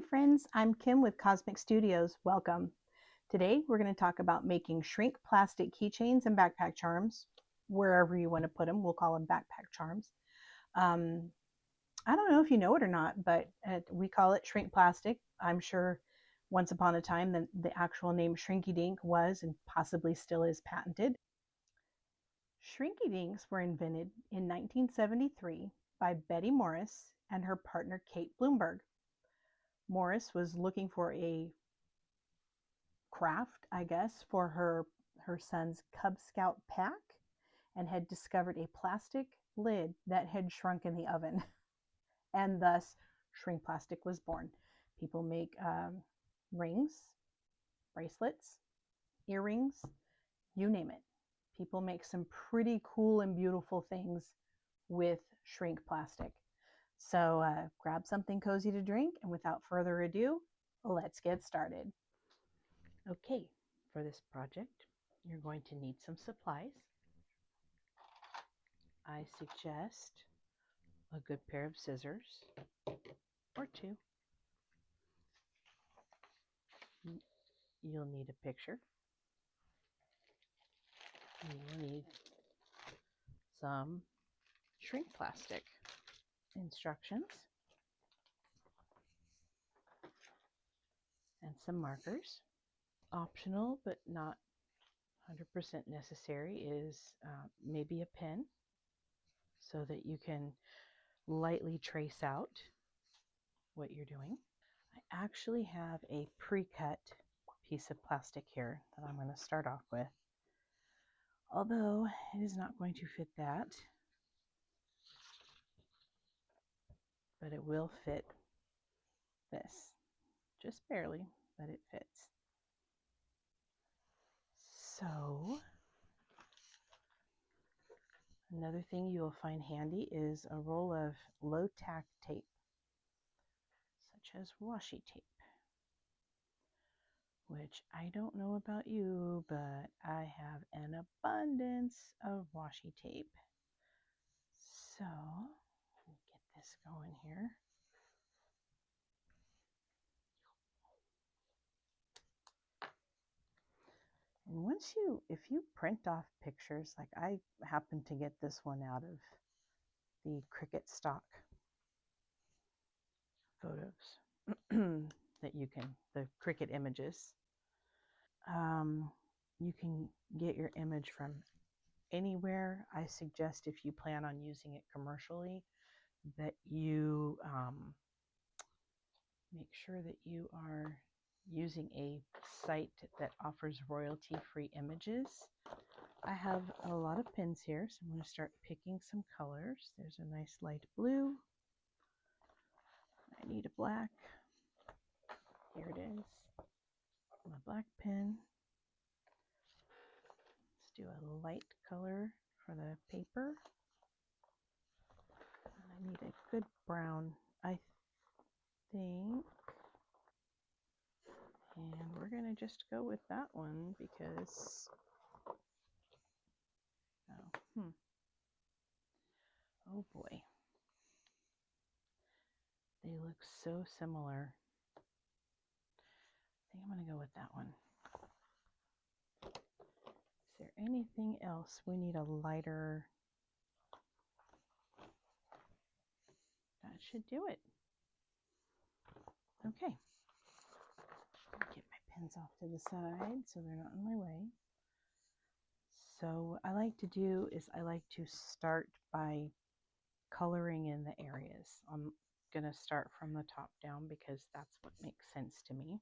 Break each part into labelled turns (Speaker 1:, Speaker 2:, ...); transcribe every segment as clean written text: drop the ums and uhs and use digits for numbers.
Speaker 1: friends, I'm Kim with Cosmic Studios. Welcome. Today we're going to talk about making shrink plastic keychains and backpack charms. Wherever you want to put them, we'll call them backpack charms. I don't know if you know it or not, but we call it shrink plastic. I'm sure once upon a time the actual name Shrinky Dink was and possibly still is patented. Shrinky Dinks were invented in 1973 by Betty Morris and her partner Kate Bloomberg. Morris was looking for a craft, I guess, for her son's Cub Scout pack and had discovered a plastic lid that had shrunk in the oven. And thus, shrink plastic was born. People make rings, bracelets, earrings, you name it. People make some pretty cool and beautiful things with shrink plastic. So grab something cozy to drink, and without further ado, let's get started. Okay, for this project, you're going to need some supplies. I suggest a good pair of scissors, or two. You'll need a picture. You'll need some shrink plastic. Instructions. And some markers. Optional, but not 100% necessary, is maybe a pen so that you can lightly trace out what you're doing. I actually have a pre-cut piece of plastic here that I'm going to start off with, although it is not going to fit that, but it will fit this, just barely, but it fits. So another thing you will find handy is a roll of low tack tape, such as washi tape, which I don't know about you, but I have an abundance of washi tape. So let me get this going here. And if you print off pictures, like I happen to get this one out of the Cricut stock photos that the Cricut images. You can get your image from anywhere. I suggest, if you plan on using it commercially, that you make sure that you are using a site that offers royalty-free images. I have a lot of pins here, so I'm going to start picking some colors. There's a nice light blue. I need a black. Here it is. My black pen. Let's do a light color for the paper. I need a good brown, I think. And we're going to just go with that one because, oh boy. They look so similar. I think I'm going to go with that one. Is there anything else? We need a lighter. That should do it. Okay. Get my pens off to the side so they're not in my way. So what I like to do is I like to start by coloring in the areas. I'm going to start from the top down because that's what makes sense to me.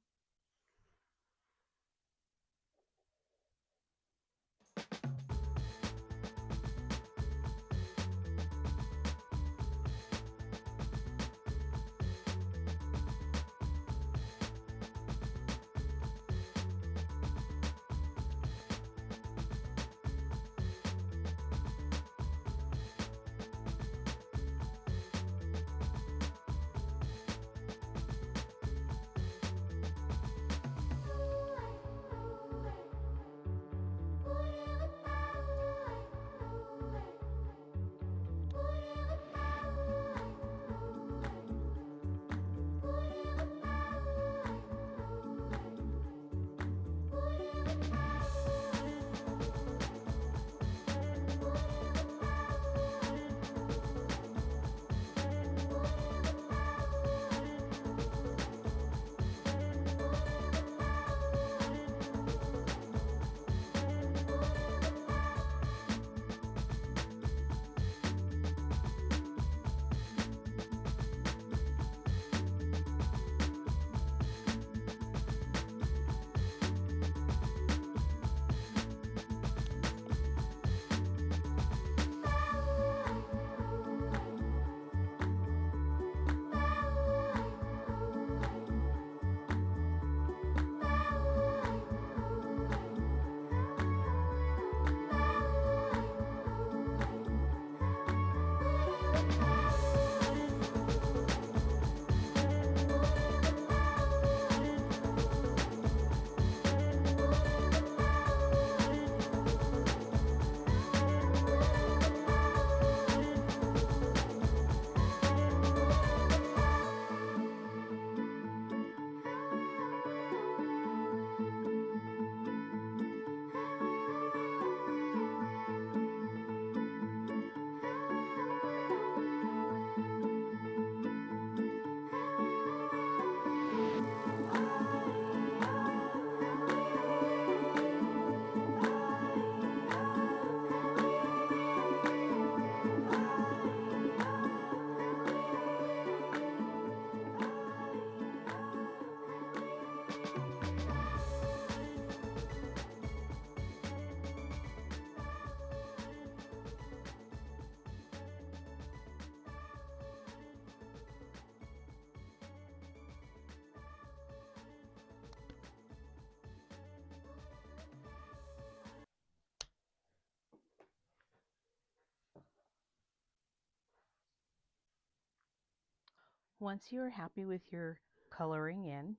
Speaker 1: Once you're happy with your coloring in,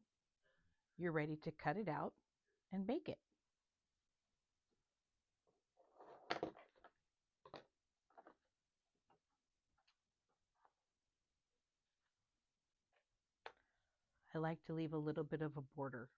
Speaker 1: you're ready to cut it out and bake it. I like to leave a little bit of a border.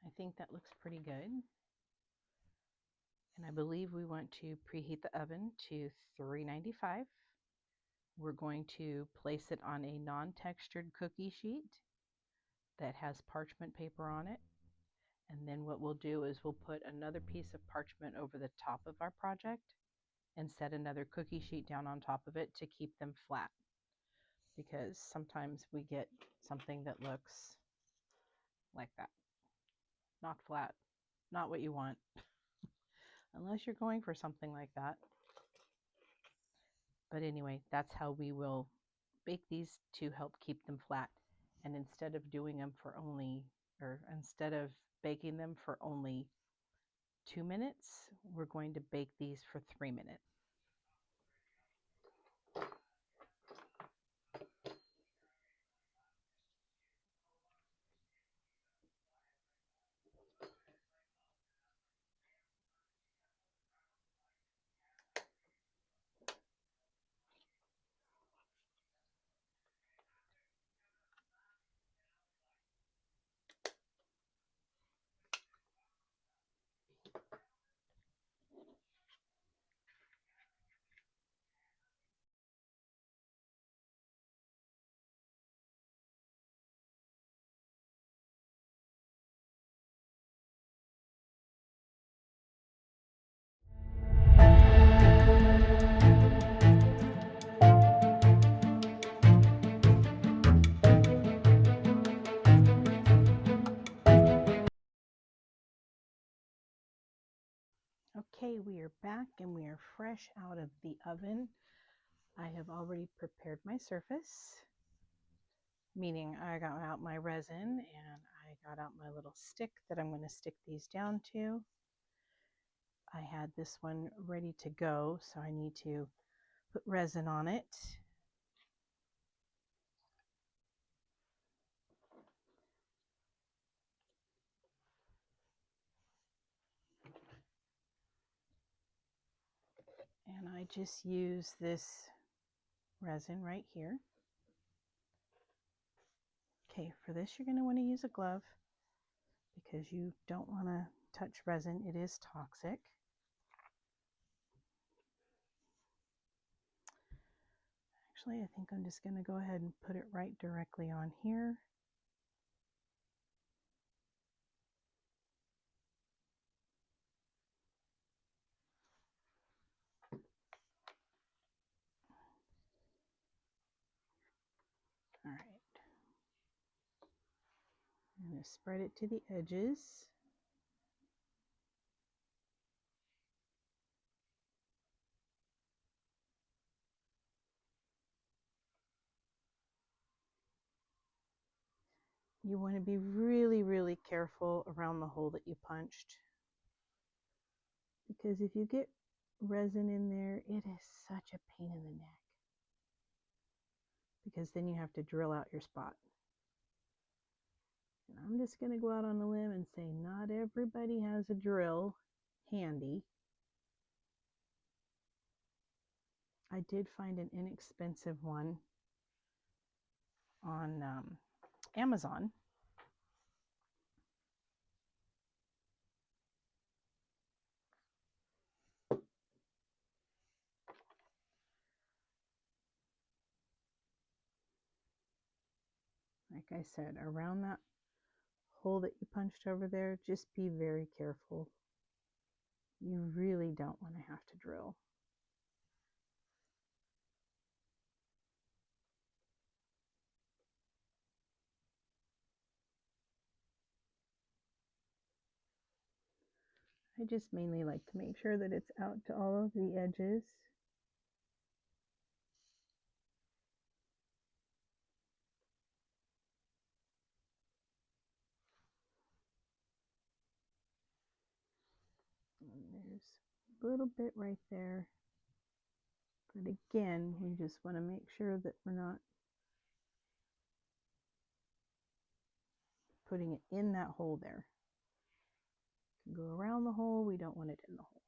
Speaker 1: I think that looks pretty good. And I believe we want to preheat the oven to 395. We're going to place it on a non-textured cookie sheet that has parchment paper on it. And then what we'll do is we'll put another piece of parchment over the top of our project and set another cookie sheet down on top of it to keep them flat. Because sometimes we get something that looks like that. Not flat, not what you want, unless you're going for something like that. But anyway, that's how we will bake these to help keep them flat. And instead of doing them for only, or instead of baking them for only 2 minutes, we're going to bake these for 3 minutes. Okay, we are back and we are fresh out of the oven. I have already prepared my surface, meaning I got out my resin and I got out my little stick that I'm going to stick these down to. I had this one ready to go, so I need to put resin on it. And I just use this resin right here. Okay, for this you're going to want to use a glove because you don't want to touch resin. It is toxic. Actually, I think I'm just going to go ahead and put it right directly on here. All right. I'm going to spread it to the edges. You want to be really, really careful around the hole that you punched, because if you get resin in there, it is such a pain in the neck, because then you have to drill out your spot. And I'm just going to go out on a limb and say not everybody has a drill handy. I did find an inexpensive one on Amazon. Like I said, around that hole that you punched over there, just be very careful. You really don't want to have to drill. I just mainly like to make sure that it's out to all of the edges. And there's a little bit right there. But again, we just want to make sure that we're not putting it in that hole there. You can go around the hole, we don't want it in the hole.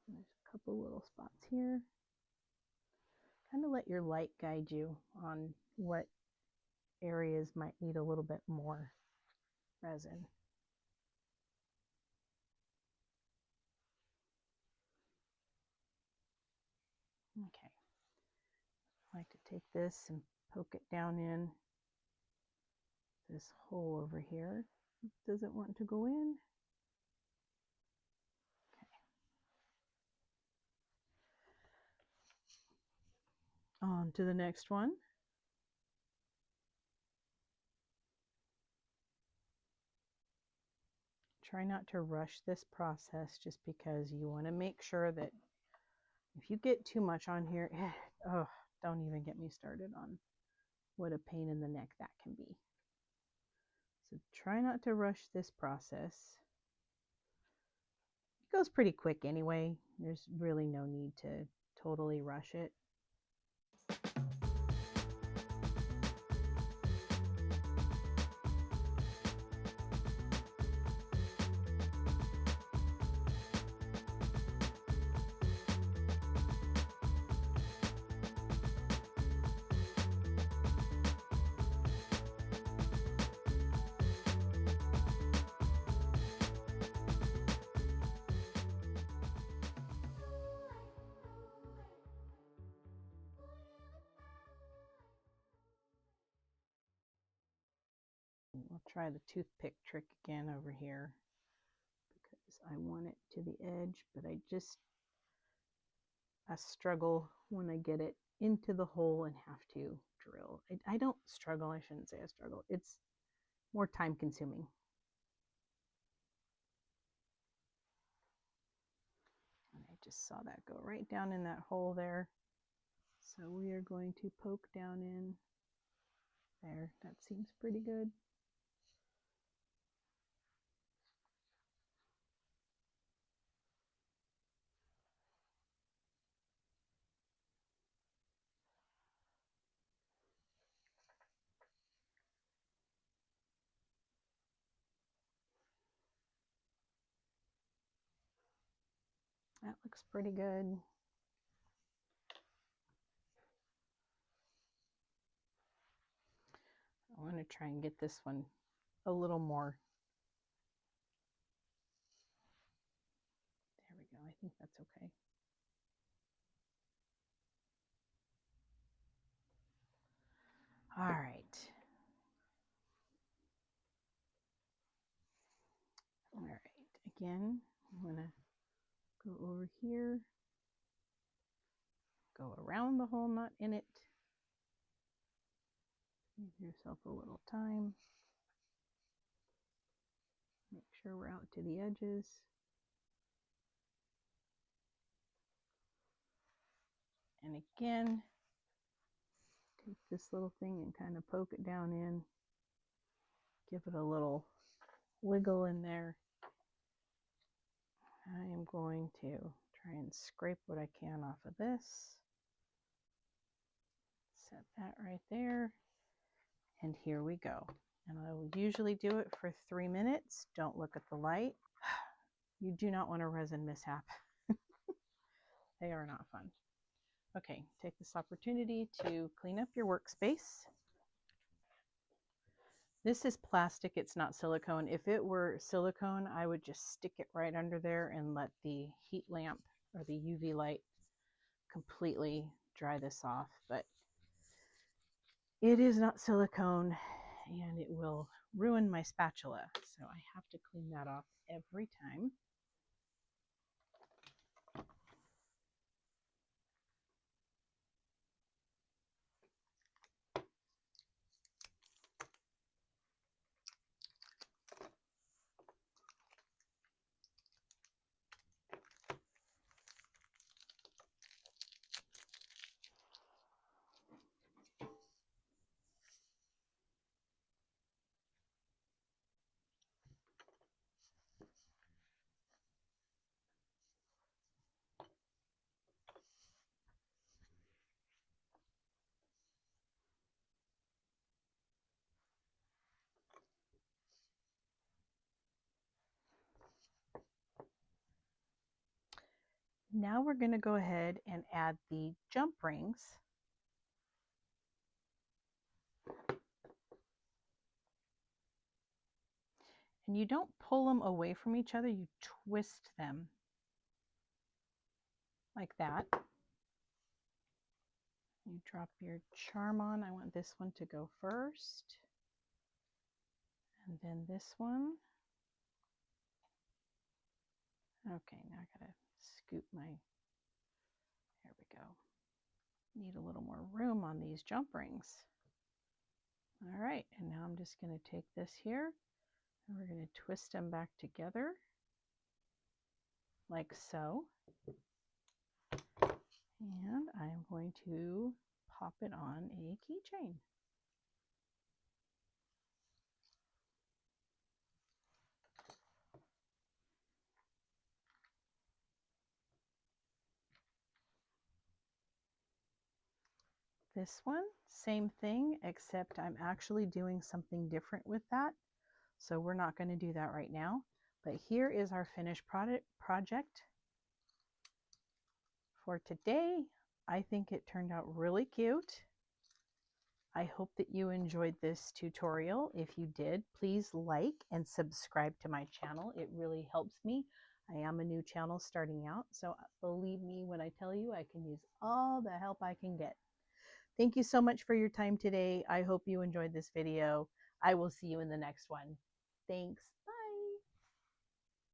Speaker 1: And there's a couple little spots here. Kind of let your light guide you on what areas might need a little bit more resin. Okay, I like to take this and poke it down in this hole over here. It doesn't want to go in. Okay. On to the next one. Try not to rush this process just because you want to make sure that if you get too much on here, oh, don't even get me started on what a pain in the neck that can be. So try not to rush this process. It goes pretty quick anyway. There's really no need to totally rush it. I'll try the toothpick trick again over here because I want it to the edge, but I struggle when I get it into the hole and have to drill. I don't struggle, I shouldn't say I struggle. It's more time consuming. And I just saw that go right down in that hole there. So we are going to poke down in there. That seems pretty good. That looks pretty good. I want to try and get this one a little more. There we go. I think that's okay. All right. All right. Again, I'm going to go over here, go around the hole, not in it. Give yourself a little time. Make sure we're out to the edges. And again, take this little thing and kind of poke it down in. Give it a little wiggle in there. I am going to try and scrape what I can off of this. Set that right there. And here we go. And I will usually do it for 3 minutes. Don't look at the light. You do not want a resin mishap. They are not fun. Okay, take this opportunity to clean up your workspace. This is plastic, it's not silicone. If it were silicone, I would just stick it right under there and let the heat lamp or the UV light completely dry this off. But It is not silicone and it will ruin my spatula. So I have to clean that off every time. Now we're going to go ahead and add the jump rings. And you don't pull them away from each other, you twist them like that. You drop your charm on. I want this one to go first. And then this one. Okay, now I gotta scoop my, there we go. Need a little more room on these jump rings. All right, and now I'm just gonna take this here and we're gonna twist them back together like so. And I'm going to pop it on a keychain. This one, same thing, except I'm actually doing something different with that. So we're not going to do that right now. But here is our finished project for today. I think it turned out really cute. I hope that you enjoyed this tutorial. If you did, please like and subscribe to my channel. It really helps me. I am a new channel starting out, so believe me when I tell you I can use all the help I can get. Thank you so much for your time today. I hope you enjoyed this video. I will see you in the next one. Thanks.